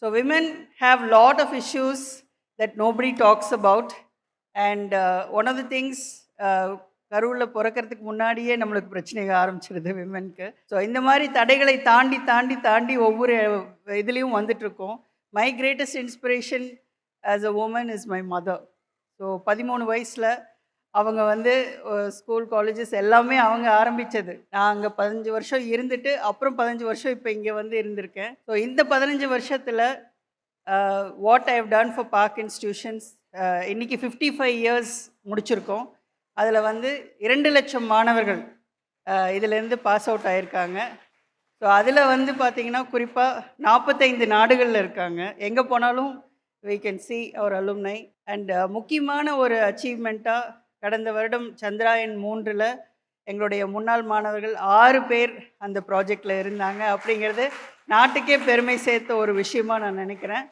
So women have lot of issues that nobody talks about, and one of the things கருவில் பிறக்கிறதுக்கு முன்னாடியே நம்மளுக்கு பிரச்சனைகள் ஆரம்பிச்சிருது விமென்க்கு. ஸோ இந்த மாதிரி தடைகளை தாண்டி தாண்டி தாண்டி ஒவ்வொரு இதுலேயும் வந்துட்டுருக்கோம். My greatest inspiration as a woman is my mother. So 13 வயசில் அவங்க வந்து ஸ்கூல் காலேஜஸ் எல்லாமே அவங்க ஆரம்பித்தது. நான் அங்கே 15 வருஷம் இருந்துட்டு அப்புறம் 15 வருஷம் இப்போ இங்கே வந்து இருந்திருக்கேன். ஸோ இந்த 15 வருஷத்தில் what I have done for Park institutions, இன்றைக்கி 55 இயர்ஸ் முடிச்சிருக்கோம். அதில் வந்து 2 லட்சம் மாணவர்கள் இதிலேருந்து பாஸ் அவுட் ஆகியிருக்காங்க. ஸோ அதில் வந்து பார்த்திங்கன்னா குறிப்பாக 45 நாடுகளில் இருக்காங்க. எங்கே போனாலும் we can see our alumni. And முக்கியமான ஒரு அச்சீவ்மெண்ட்டாக கடந்த வருடம் சந்திராயன் 3ல் எங்களுடைய முன்னாள் மாணவர்கள் 6 பேர் அந்த ப்ராஜெக்டில் இருந்தாங்க. அப்படிங்கிறது நாட்டுக்கே பெருமை சேர்த்த ஒரு விஷயமாக நான் நினைக்கிறேன்.